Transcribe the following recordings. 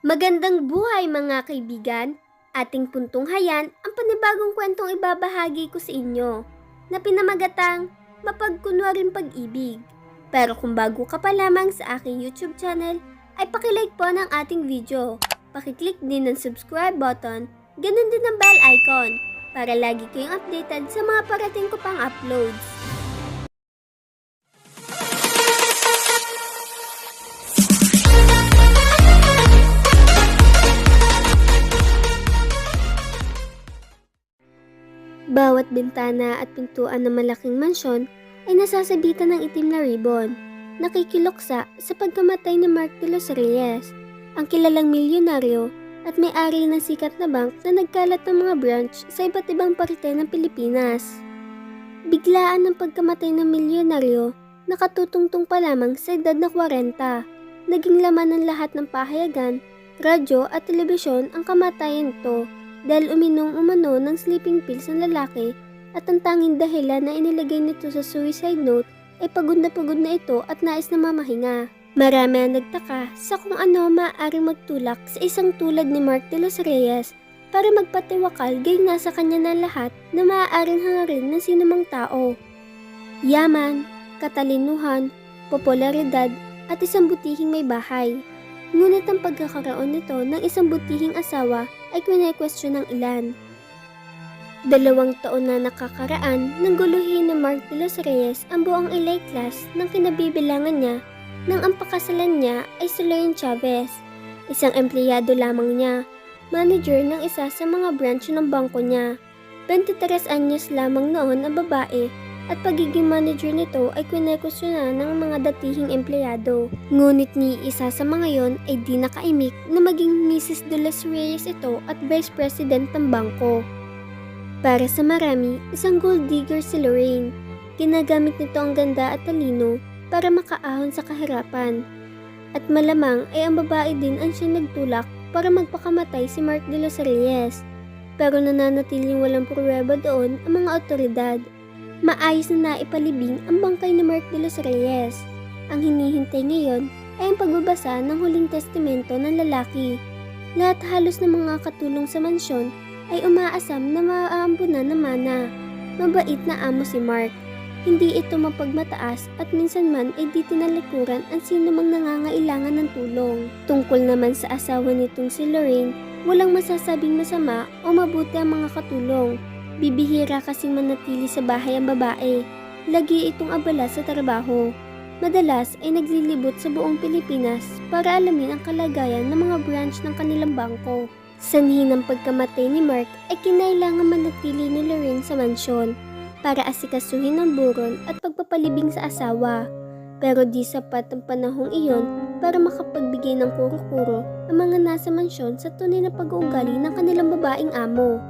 Magandang buhay mga kaibigan! Ating puntunghayan ang panibagong kwentong ibabahagi ko sa inyo na pinamagatang Mapagkunwaring Pag-ibig. Pero kung bago ka pa lamang sa aking YouTube channel, ay pakilike po ng ating video. Pakiclick din ng subscribe button, ganun din ang bell icon para lagi kayong updated sa mga parating ko pang uploads. Bawat bintana at pintuan ng malaking mansyon ay nasasabitan ng itim na ribbon. Nakikiloksa sa pagkamatay ni Mark de los Reyes, ang kilalang milyonaryo at may-ari ng sikat na bank na nagkalat ng mga branch sa iba't ibang parte ng Pilipinas. Biglaan ng pagkamatay ng milyonaryo, nakatutungtong pa lamang sa edad na 40. Naging laman ng lahat ng pahayagan, radyo at telebisyon ang kamatayan nito dahil uminom-umano ng sleeping pills ng lalaki at ang tanging dahilan na inilagay nito sa suicide note ay pagod na ito at nais na mamahinga. Marami ang nagtaka sa kung ano maaaring magtulak sa isang tulad ni Mark de los Reyes para magpatiwakal gayong nasa kanya na lahat na maaaring hangarin ng sinumang tao. Yaman, katalinuhan, popularidad at isang butihing may bahay. Ngunit ang pagkakaroon nito ng isang butihing asawa ay kwine-question ng ilan. 2 taon na nakakaraan nang guluhin ni Mark de los Reyes ang buong elite class ng kinabibilangan niya nang ang pakasalan niya ay si Lorraine Chavez, isang empleyado lamang niya, manager ng isa sa mga branch ng bangko niya. 23 anyos lamang noon ang babae at pagiging manager nito ay kwine-questionan ng mga datihing empleyado. Ngunit ni isa sa mga yon ay di nakaimik na maging Mrs. de los Reyes ito at Vice President ng bangko. Para sa marami, isang gold digger si Lorraine. Ginagamit nito ang ganda at talino para makaahon sa kahirapan. At malamang ay ang babae din ang siya nagtulak para magpakamatay si Mark de los Reyes. Pero nananatiling walang pruweba doon ang mga otoridad. Maayos na naipalibing ang bangkay ni Mark de los Reyes. Ang hinihintay ngayon ay ang pagbabasa ng huling testamento ng lalaki. Lahat halos ng mga katulong sa mansyon ay umaasam na maaambunan ng mana. Mabait na amo si Mark. Hindi ito mapagmataas at minsan man ay di tinalikuran ang sino mang nangangailangan ng tulong. Tungkol naman sa asawa nitong si Lorraine, walang masasabing masama o mabuti ang mga katulong. Bibihira kasing manatili sa bahay ang babae. Lagi itong abala sa trabaho. Madalas ay naglilibot sa buong Pilipinas para alamin ang kalagayan ng mga branch ng kanilang bangko. Sanhi ng pagkamatay ni Mark ay kinailangan manatili ni Lorraine sa mansyon para asikasuhin ang buron at pagpapalibing sa asawa. Pero di sapat ang panahong iyon para makapagbigay ng kuro-kuro ang mga nasa mansyon sa tunay na pag-uugali ng kanilang babaeng amo.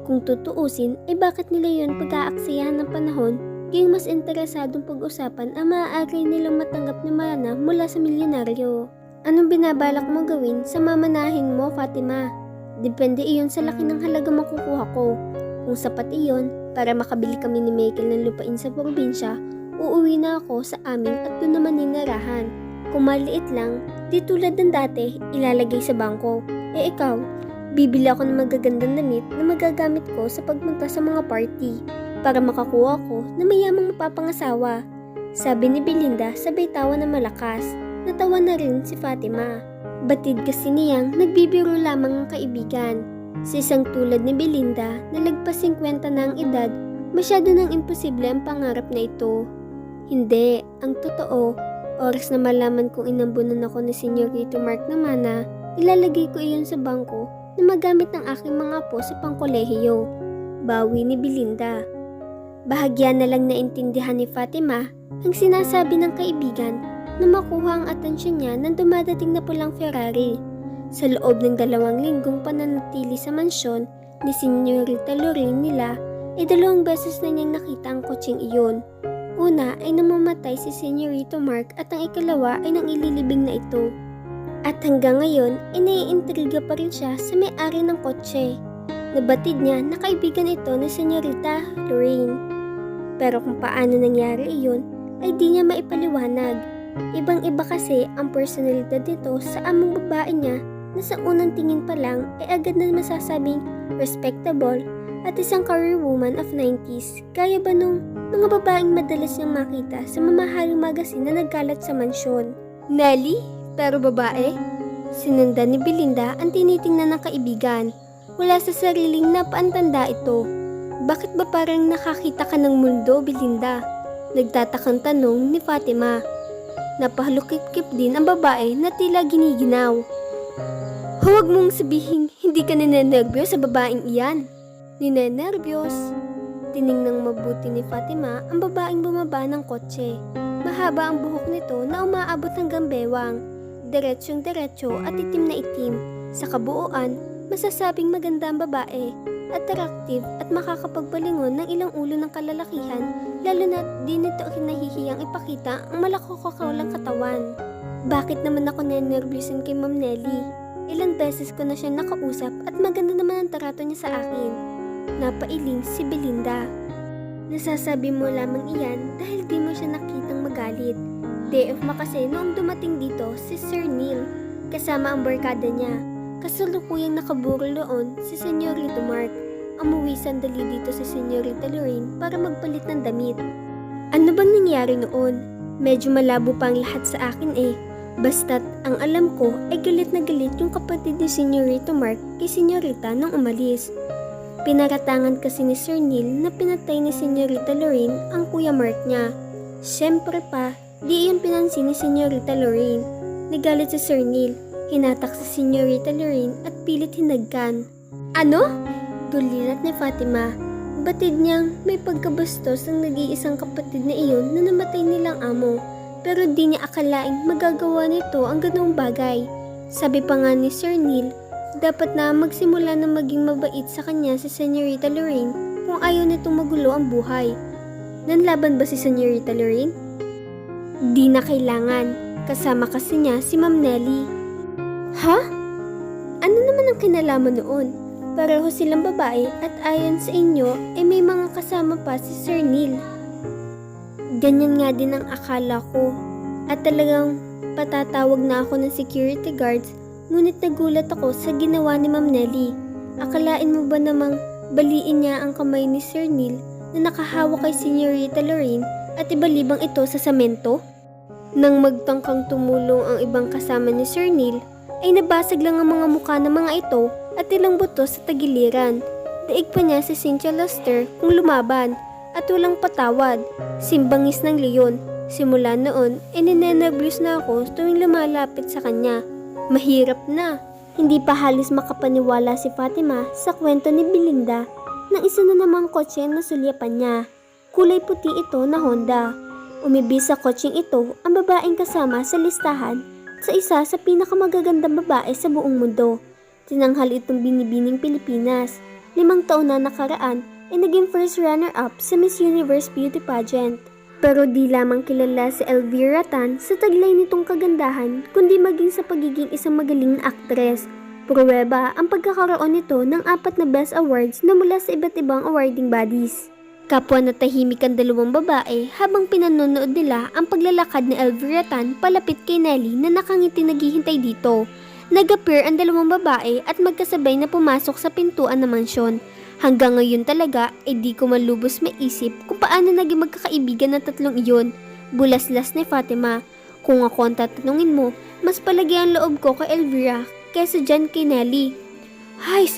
Kung tutuusin ay bakit nila yun pag-aaksayahan ng panahon kayong mas interesadong pag-usapan ang maaari nilang matanggap na mana mula sa milyonaryo. Anong binabalak mo gawin sa mamanahin mo, Fatima? Depende iyon sa laki ng halaga makukuha ko. Kung sapat iyon para makabili kami ni Michael ng lupain sa probinsya, uuwi na ako sa amin at doon naman ninirahan. Kung maliit lang, di tulad ng dati, ilalagay sa bangko. Eh ikaw? Bibili ako ng magagandang damit na magagamit ko sa pagpunta sa mga party para makakuha ko na mayamang mapapangasawa. Sabi ni Belinda sabay tawa na malakas. Natawa na rin si Fatima. Batid kasi niyang nagbibiro lamang ang kaibigan. Sa isang tulad ni Belinda na lagpas 50 na ang edad, masyado nang imposible ang pangarap na ito. Hindi, ang totoo, oras na malaman kong inambunan ako ni Senyorito Mark na mana, ilalagay ko iyon sa bangko na magamit ng aking mga apo sa pangkolehiyo. Bawi ni Belinda. Bahagya na lang naintindihan ni Fatima ang sinasabi ng kaibigan na makuha ang atensyon niya nang dumadating na pulang Ferrari. Sa loob ng 2 linggong pananatili sa mansyon ni Senyorita Lorraine nila ay 2 beses na niyang nakita ang kotseng iyon. Una ay namamatay si Senyorito Mark at ang ikalawa ay nang ililibing na ito. At hanggang ngayon ay naiintriga pa rin siya sa may-ari ng kotse. Nabatid niya na kaibigan ito ni Senyorita Lorraine. Pero kung paano nangyari iyon ay di niya maipaliwanag. Ibang-iba kasi ang personalidad nito sa among babae niya na sa unang tingin pa lang ay agad na masasabing respectable at isang career woman of 90s, gaya ba nung mga babaeng madalas niyang makita sa mamahaling magazine na nagkalat sa mansyon. Nelly? Pero babae? Sinundan ni Belinda ang tinitingnan ng kaibigan. Wala sa sariling napaantanda ito. Bakit ba parang nakakita ka ng mundo, Belinda? Nagtatakang tanong ni Fatima. Napahalukip-kip din ang babae na tila giniginaw. Huwag mong sabihin hindi ka ninenervyos sa babaeng iyan. Ninenervyos? Tiningnang mabuti ni Fatima ang babaeng bumaba ng kotse. Mahaba ang buhok nito na umaabot hanggang bewang. Diretsyong-diretso at itim na itim. Sa kabuuan, masasabing maganda ang babae. Attractive at makakapagbalingon ng ilang ulo ng kalalakihan, lalo na di nito kinahihiyang ipakita ang malakokakaulang katawan. Bakit naman ako nenervyusin kay Ma'am Nelly? Ilang beses ko na siya nakausap at maganda naman ang trato niya sa akin. Napailing si Belinda. Nasasabi mo lamang iyan dahil di mo siya nakitang magalit. Day off ma kasi noong dumating dito si Sir Neil kasama ang barkada niya. Kasalukuyang nakaburol doon si Senyorito Mark. Umuwi sandali dito si Senyorita Lorraine para magpalit ng damit. Ano bang nangyari noon? Medyo malabo pa ang lahat sa akin eh. Basta't ang alam ko ay galit na galit yung kapatid ni Senyorito Mark kay Senyorita nung umalis. Pinaratangan kasi ni Sir Neil na pinatay ni Senyorita Lorraine ang Kuya Mark niya. Siyempre pa, di iyon pinansin ni Senyorita Lorraine. Nagalit si Sir Neil, hinatak si Senyorita Lorraine at pilit hinagkan. Ano? Tulirat ni Fatima. Batid niyang may pagkabastos ang nag-iisang kapatid na iyon na namatay nilang amo. Pero di niya akalaing magagawa nito ang ganoong bagay. Sabi pa nga ni Sir Neil, dapat na magsimula na maging mabait sa kanya si Senyorita Lorraine kung ayaw nitong magulo ang buhay. Nanlaban ba si Senyorita Lorraine? Di na kailangan. Kasama kasi niya si Ma'am Nelly. Ha? Ano naman ang kinalaman noon? Pareho silang babae at ayon sa inyo ay may mga kasama pa si Sir Neil. Ganyan nga din ang akala ko. At talagang patatawag na ako ng security guards, ngunit nagulat ako sa ginawa ni Ma'am Nelly. Akalain mo ba namang baliin niya ang kamay ni Sir Neil na nakahawak kay Senyorita Lorraine at ibalibang ito sa semento? Nang magtangkang tumulong ang ibang kasama ni Sir Neil, ay nabasag lang ang mga mukha ng mga ito at ilang buto sa tagiliran. Daig pa niya si Cynthia Luster kung lumaban at walang patawad. Simbangis ng leon. Simula noon, ninenervyos na ako tuwing lumalapit sa kanya. Mahirap na. Hindi pa halos makapaniwala si Fatima sa kwento ni Belinda ng isa na namang kotse na sulyapan niya. Kulay puti ito na Honda. Umibis sa kotseng ito ang babaeng kasama sa listahan sa isa sa pinakamagagandang babae sa buong mundo. Tinanghal itong binibining Pilipinas. 5 taon na nakaraan ay naging first runner-up sa Miss Universe Beauty Pageant. Pero di lamang kilala si Elvira Tan sa taglay nitong kagandahan, kundi maging sa pagiging isang magaling na aktres. Pruweba ang pagkakaroon nito ng 4 na Best Awards na mula sa iba't ibang awarding bodies. Kapwa na tahimik ang 2 babae habang pinanonood nila ang paglalakad ni Elvira Tan palapit kay Nelly na nakangiti naghihintay dito. Nag-appear ang 2 babae at magkasabay na pumasok sa pintuan ng mansyon. Hanggang ngayon talaga ay di ko malubos maisip kung paano naging magkakaibigan ng 3 iyon. Bulaslas ni Fatima. Kung ako ang tatanungin mo, mas palagi ang loob ko kay Elvira kaysa dyan kay Nelly. Hays,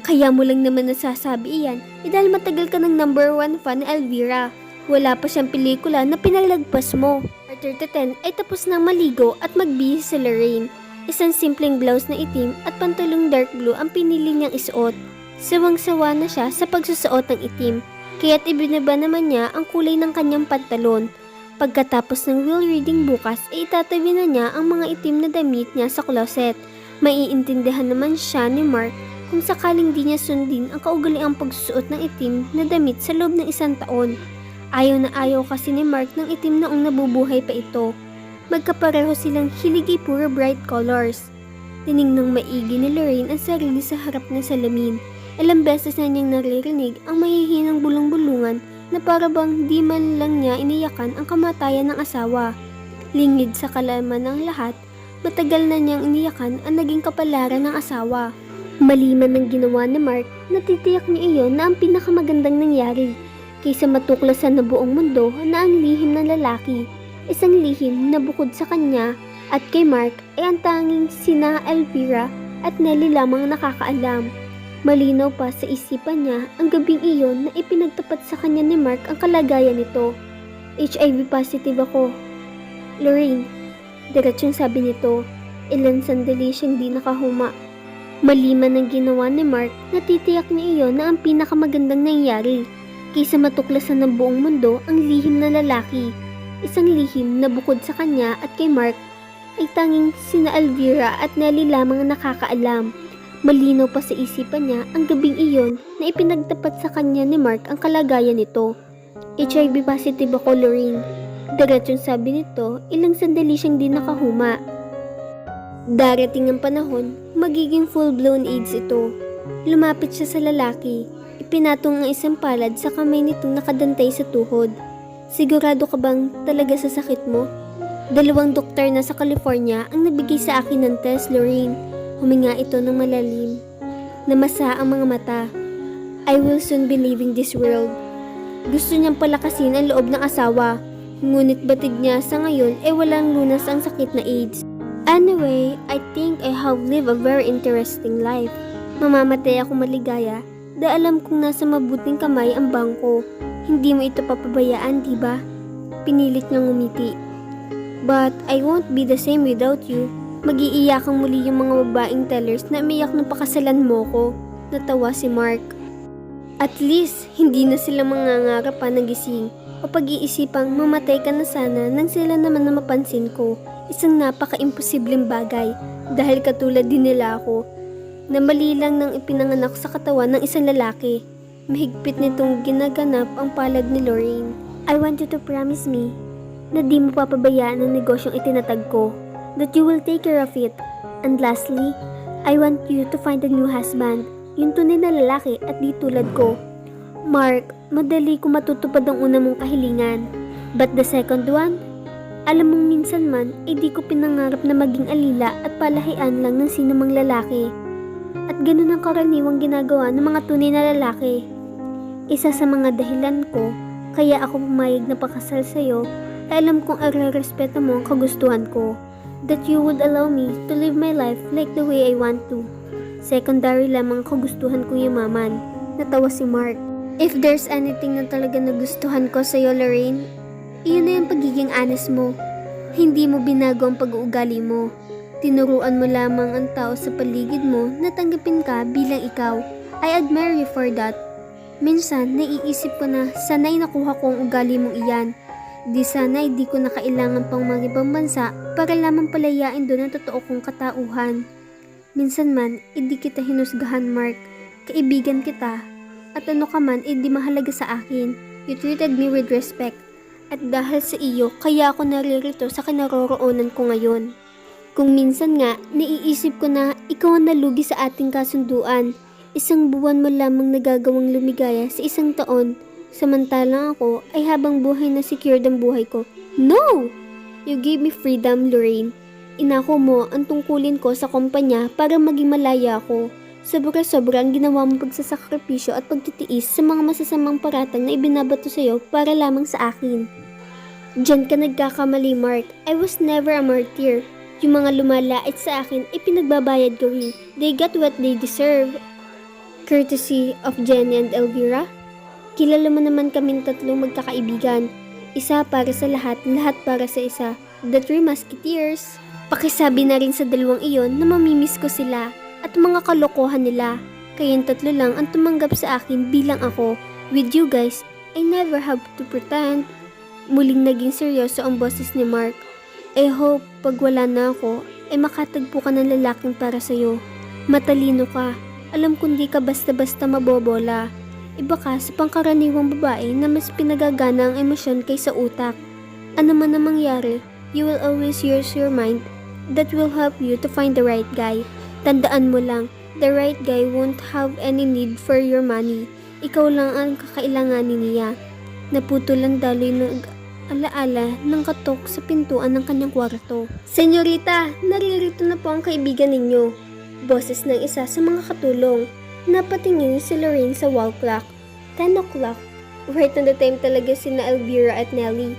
kaya mo lang naman nasasabi iyan dahil matagal ka ng #1 fan ni Elvira. Wala pa siyang pelikula na pinalagpas mo. Quarter to 10 ay tapos nang maligo at magbihis si Lorraine. Isang simpleng blouse na itim at pantalong dark blue ang pinili niyang isuot. Sawang-sawa na siya sa pagsusuot ng itim, kaya't ibinaba naman niya ang kulay ng kanyang pantalon. Pagkatapos ng will reading bukas ay itatabi na niya ang mga itim na damit niya sa closet. Maiintindihan naman siya ni Mark kung sakaling di niya sundin ang kaugaliang pagsusuot ng itim na damit sa loob ng 1 taon. Ayaw na ayaw kasi ni Mark ng itim noong nabubuhay pa ito. Magkapareho silang hilig puro bright colors. Tiningnang maigi ni Lorraine ang sarili sa harap ng salamin. Ilang beses na niyang naririnig ang mahihinang bulong-bulungan na para bang di man lang niya iniyakan ang kamatayan ng asawa. Lingid sa kalaman ng lahat, matagal na niyang iniyakan ang naging kapalaran ng asawa. Mali man ang ginawa ni Mark, natitiyak niya iyon na ang pinakamagandang nangyari kaysa matuklasan na buong mundo na ang lihim ng lalaki, isang lihim na bukod sa kanya at kay Mark ay ang tanging sina Elvira at Nelly lamang nakakaalam. Malinaw pa sa isipan niya ang gabing iyon na ipinagtapat sa kanya ni Mark ang kalagayan nito. HIV positive ako, Lorraine, diretsyong sabi nito. Ilang sandali siyang di nakahuma. Mali man ang ginawa ni Mark, natitiyak niya iyon na ang pinakamagandang nangyari kaysa matuklasan ng buong mundo ang lihim na lalaki, isang lihim na bukod sa kanya at kay Mark ay tanging sina Elvira at Nelly lamang ang nakakaalam. Malinaw pa sa isipan niya ang gabing iyon na ipinagtapat sa kanya ni Mark ang kalagayan nito. HIV positive ako, Lorraine, diretsyong sabi nito. Ilang sandali siyang di nakahuma. Darating ang panahon, magiging full-blown AIDS ito. Lumapit siya sa lalaki. Ipinatong ang isang palad sa kamay nitong nakadantay sa tuhod. Sigurado ka bang talaga sa sakit mo? 2 doktor na sa California ang nabigay sa akin ng test, Lorraine. Huminga ito ng malalim. Namasa ang mga mata. I will soon be leaving this world. Gusto niyang palakasin ang loob ng asawa. Ngunit batid niya sa ngayon ay walang lunas ang sakit na AIDS. Anyway, I think I have lived a very interesting life. Mamamatay ako maligaya dahil alam kong nasa mabuting kamay ang bangko. Hindi mo ito papabayaan, diba? Pinilit niyang ngumiti. But I won't be the same without you. Mag-iiyakang muli yung mga babaeng tellers na umiyak nung pakasalan mo ko. Natawa si Mark. At least, hindi na sila mangangarap pa ng gising o pag-iisipang mamatay ka na sana nang sila naman na mapansin ko. Isang napaka-imposibleng bagay dahil katulad din nila ako na mali lang nang ipinanganak sa katawan ng isang lalaki. Mahigpit nitong ginaganap ang palad ni Lorraine. I want you to promise me na di mo papabayaan ang negosyong itinatag ko, that you will take care of it. And lastly, I want you to find a new husband, yung tunay na lalaki at di tulad ko. Mark, madali ko matutupad ang una mong kahilingan. But the second one? Alam mong minsan man, di ko pinangarap na maging alila at palahian lang ng sinumang lalaki. At ganun ang karaniwang ginagawa ng mga tunay na lalaki. Isa sa mga dahilan ko, kaya ako pumayag na pakasal sa'yo, ay alam kong respeto mo ang kagustuhan ko. That you would allow me to live my life like the way I want to. Secondary lamang ang kagustuhan kong yumaman. Natawa si Mark. If there's anything na talaga nagustuhan ko sa'yo, Lorraine, iyon na yung pagiging honest mo. Hindi mo binago ang pag-uugali mo. Tinuruan mo lamang ang tao sa paligid mo na tanggapin ka bilang ikaw. I admire you for that. Minsan, naiisip ko na sana'y nakuha ko ang ugali mong iyan. Di sana'y di ko na kailangan pang mag-ibang bansa para lamang palayain doon ang totoo kong katauhan. Minsan man, hindi kita hinusgahan, Mark. Kaibigan kita. At ano ka man, di mahalaga sa akin. You treated me with respect. At dahil sa iyo, kaya ako naririto sa kinaroroonan ko ngayon. Kung minsan nga, naiisip ko na ikaw ang nalugi sa ating kasunduan. 1 buwan mo lamang nagagawang lumigaya sa 1 taon. Samantalang ako ay habang buhay na secured ang buhay ko. No! You gave me freedom, Lorraine. Inako mo ang tungkulin ko sa kumpanya para maging malaya ako. Sobra-sobra ang ginawa mong pagsasakripisyo at pagtitiis sa mga masasamang paratang na ibinabato sa'yo para lamang sa akin. Diyan ka nagkakamali, Mark. I was never a martyr. Yung mga lumalait sa akin ay pinagbabayad ko rin. They got what they deserve. Courtesy of Jenny and Elvira. Kilala mo naman kaming tatlong magkakaibigan. Isa para sa lahat, lahat para sa isa. The Three Musketeers. Pakisabi na rin sa dalawang iyon na mamimiss ko sila at mga kalokohan nila. Kayong tatlo lang ang tumanggap sa akin bilang ako. With you guys, I never have to pretend. Muling naging seryoso ang boses ni Mark. I hope pag wala na ako, ay makatagpo ka ng lalaking para sa'yo. Matalino ka. Alam kong di ka basta-basta mabobola. Iba ka sa pangkaraniwang babae na mas pinagagana ang emosyon kaysa utak. Ano man na mangyari, you will always use your mind. That will help you to find the right guy. Tandaan mo lang, the right guy won't have any need for your money. Ikaw lang ang kakailanganin niya. Naputol ang daloy ng alaala ng katok sa pintuan ng kanyang kwarto. Senyorita, naririto na po ang kaibigan ninyo. Boses ng isa sa mga katulong. Napatingin si Lorraine sa wall clock. 10 o'clock. Right on the time talaga sina Elvira at Nellie.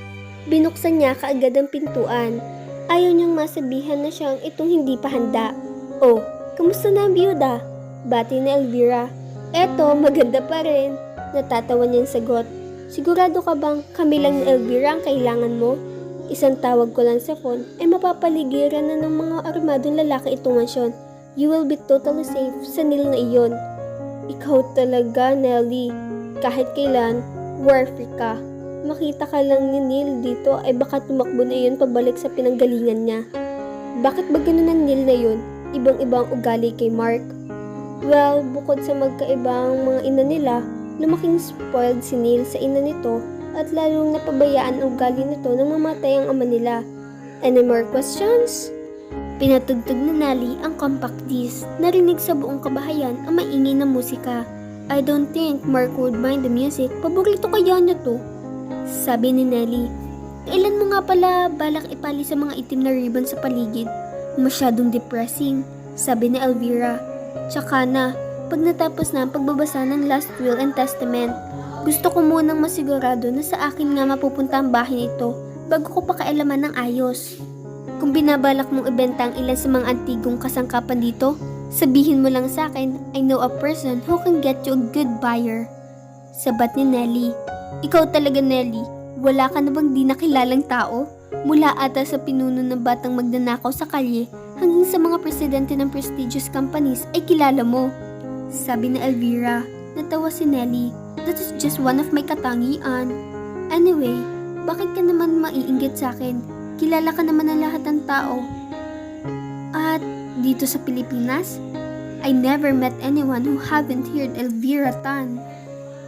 Binuksan niya kaagad ang pintuan. Ayaw niyang masabihan na siyang itong hindi pa handa. Oh, kamusta na ang biyuda? Bati ni Elvira. Eto, maganda pa rin. Natatawa niyang sagot. Sigurado ka bang kami lang ni Elvira ang kailangan mo? Isang tawag ko lang sa phone ay mapapaligiran na ng mga armadong lalaki itong mansyon. You will be totally safe sa Neil na iyon. Ikaw talaga, Nellie. Kahit kailan, warfare ka. Makita ka lang ni Neil dito ay baka tumakbo na iyon pabalik sa pinanggalingan niya. Bakit ba ganun ang Neil na yun? Ibang-ibang ugali kay Mark. Well, bukod sa magkaibang mga ina nila, lumaking spoiled si Neil sa ina nito at lalong napabayaan ang ugali nito nang mamatay ang ama nila. Any more questions? Pinatugtog na Nellie ang compact disc. Narinig sa buong kabahayan ang maingay na musika. I don't think Mark would mind the music. Paborito kaya niya to. Sabi ni Nellie. Kailan mo nga pala balak ipali sa mga itim na ribbon sa paligid? Masyadong depressing. Sabi ni Elvira. Tsaka na, pag natapos na ang pagbabasa ng Last Will and Testament, gusto ko munang masigurado na sa akin nga mapupunta ang bahay nito bago ko pakialaman ng ayos. Kung binabalak mong ibenta ang ilan sa mga antigong kasangkapan dito, sabihin mo lang sa akin, I know a person who can get you a good buyer. Sabat ni Nellie. Ikaw talaga, Nellie. Wala ka na bang di nakilalang tao? Mula ata sa pinuno ng batang magnanakaw sa kalye hanggang sa mga presidente ng prestigious companies ay kilala mo. Sabi ni Elvira. Natawa si Nellie. That is just one of my katangian. Anyway, bakit ka naman maiinggit sa akin? Kilala ka naman ng lahat ng tao. At dito sa Pilipinas, I never met anyone who haven't heard Elvira Tan.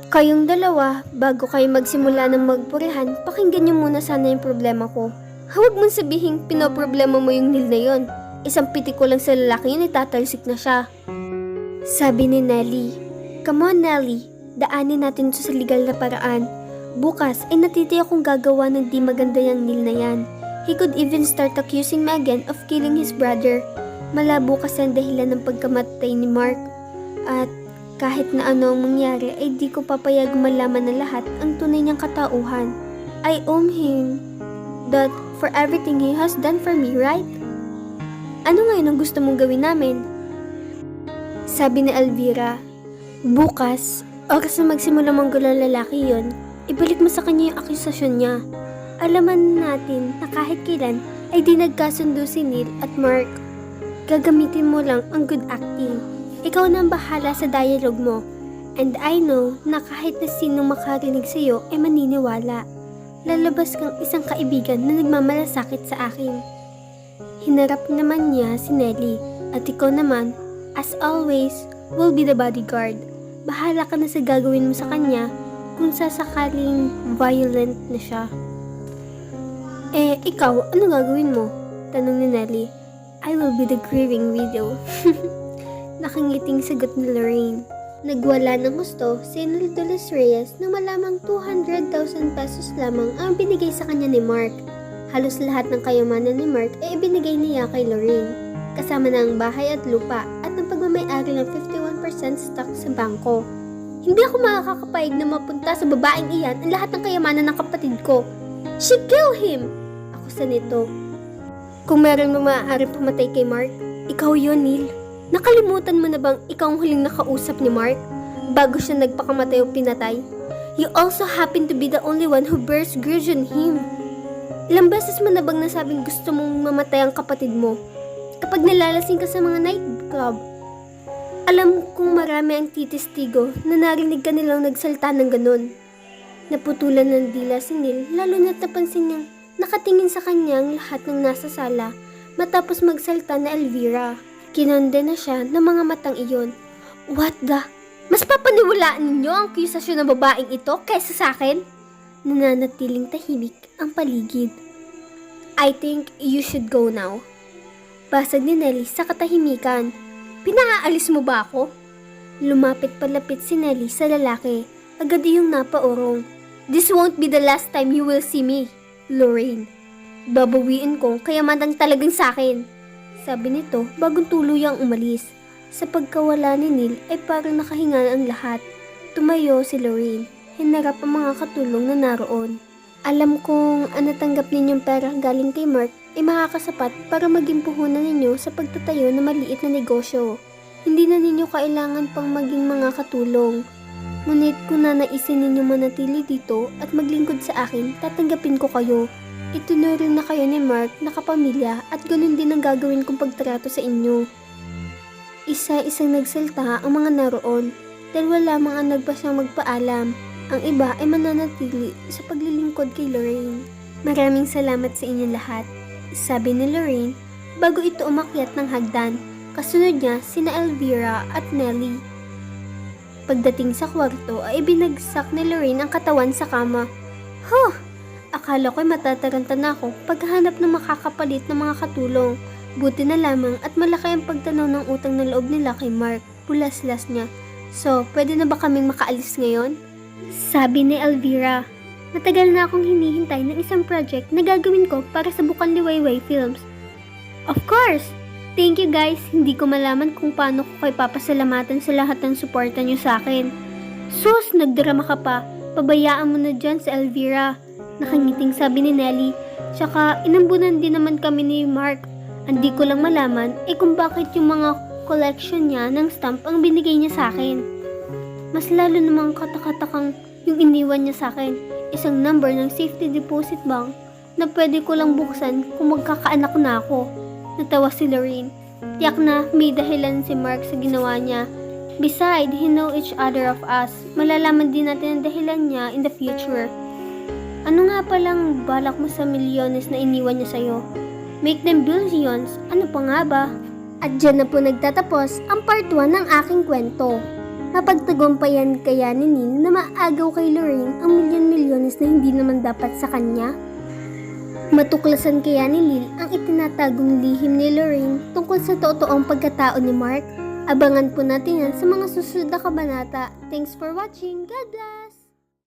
Kayong dalawa, bago kayo magsimula ng magpurihan, pakinggan niyo muna sana yung problema ko. Huwag mong sabihin pinoproblema mo yung Neil na yon. Isang piti ko lang sa lalaki yun, itatalsik na siya. Sabi ni Nellie. Come on, Nellie. Daanin natin ito sa legal na paraan. Bukas ay natitiyak kong gagawa ng di maganda yung Neil na yan. He could even start accusing me again of killing his brother. Malabo kasi ang dahilan ng pagkamatay ni Mark. At kahit na ano ang mangyari ay di ko papayag malaman na lahat ang tunay niyang katauhan. I owe him that for everything he has done for me, right? Ano ngayon ang gusto mong gawin namin? Sabi ni Elvira. Bukas, oras na magsimula manggulo ang lalaki yon, ibalik mo sa kanya yung akusasyon niya. Alaman natin na kahit kailan ay di nagkasundo si Neil at Mark. Gagamitin mo lang ang good acting. Ikaw na ang bahala sa dialogue mo. And I know na kahit na sino makarinig sa iyo ay maniniwala. Lalabas kang isang kaibigan na nagmamalasakit sa akin. Hinarap naman niya si Nellie at ikaw naman, as always, will be the bodyguard. Bahala ka na sa gagawin mo sa kanya kung sasakaling violent na siya. Ikaw, ano gagawin mo? Tanong ni Nellie. I will be the grieving widow. Nakangiting sagot ni Lorraine. Nagwala ng gusto si Neil de los Reyes nang malamang 200,000 pesos lamang ang binigay sa kanya ni Mark. Halos lahat ng kayamanan ni Mark ay ibinigay niya kay Lorraine, kasama na ang bahay at lupa at ang pagmamayari ng 51% stock sa bangko. Hindi ako makakapayag na mapunta sa babaeng iyan ang lahat ng kayamanan ng kapatid ko. She killed him! Ako sa nito. Kung meron mo maaaring pumatay kay Mark, ikaw yun, Neil. Nakalimutan mo na bang ikaw ang huling nakausap ni Mark bago siya nagpakamatay o pinatay? You also happen to be the only one who bears grudge on him. Ilang beses mo na bang nasabing gusto mong mamatay ang kapatid mo kapag nalalasing ka sa mga nightclub? Alam kong marami ang titistigo na narinig ka nilang nagsalta ng ganun. Naputulan ng dila si Neil lalo na't napansin niyang nakatingin sa kanyang lahat ng nasa sala matapos magsalta na Elvira. Kinonde na siya ng mga matang iyon. What the? Mas papaniwalaan ninyo ang akusasyon ng babaeng ito kaysa sa akin? Nananatiling tahimik ang paligid. I think you should go now. Basag ni Nellie sa katahimikan. Pinaalis mo ba ako? Lumapit palapit si Nellie sa lalaki. Agad iyong napaurong. This won't be the last time you will see me. Lorraine, babawiin ko kaya madang talagang sakin. Sabi nito bagong tuluyang umalis. Sa pagkawala ni Neil ay parang nakahinga ang lahat. Tumayo si Lorraine, hinarap ang mga katulong na naroon. Alam kong ang natanggap ninyong pera galing kay Mark ay makakasapat para maging puhunan ninyo sa pagtatayo ng maliit na negosyo. Hindi na ninyo kailangan pang maging mga katulong. Ngunit kung nanaisin ninyo manatili dito at maglingkod sa akin, tatanggapin ko kayo. Itunuring na kayo ni Mark na kapamilya at ganun din ang gagawin kong pagtrato sa inyo. Isa-isang nagsalta ang mga naroon dahil wala lamang ang nagpasyang magpaalam. Ang iba ay mananatili sa paglilingkod kay Lorraine. Maraming salamat sa inyong lahat, sabi ni Lorraine bago ito umakyat ng hagdan. Kasunod niya sina Elvira at Nellie. Pagdating sa kwarto ay binagsak ni Lorraine ang katawan sa kama. Huh! Akala ko'y matataranta na ako paghahanap ng makakapalit ng mga katulong. Buti na lamang at malaki ang pagtanaw ng utang na loob nila kay Mark. Pulas-las niya. So, pwede na ba kaming makaalis ngayon? Sabi ni Elvira. Matagal na akong hinihintay ng isang project na gagawin ko para sa Bukan Liwayway Films. Of course! Thank you guys! Hindi ko malaman kung paano ko kayo papasalamatan sa lahat ng suporta niyo sa akin. Sus! Nagdrama ka pa. Pabayaan mo na dyan sa Elvira. Nakangiting sabi ni Nellie. Tsaka inambunan din naman kami ni Mark. Hindi ko lang malaman kung bakit yung mga collection niya ng stamp ang binigay niya sa akin. Mas lalo namang katakatakang yung iniwan niya sa akin. Isang number ng safety deposit bank na pwede ko lang buksan kung magkakaanak na ako. Natawa si Lorraine. Tiyak na may dahilan si Mark sa ginawa niya. Besides, he know each other of us. Malalaman din natin ang dahilan niya in the future. Ano nga palang balak mo sa milyones na iniwan niya sa'yo? Make them billions. Ano pa nga ba? At dyan na po nagtatapos ang part 1 ng aking kwento. Mapagtagumpayan kaya ni Neil na maagaw kay Lorraine ang milyon-milyones na hindi naman dapat sa kanya? Matuklasan kaya ni Neil ang itinatagong lihim ni Lorraine tungkol sa totoong pagkatao ni Mark? Abangan po natin yan sa mga susunod na kabanata. Thanks for watching. God bless!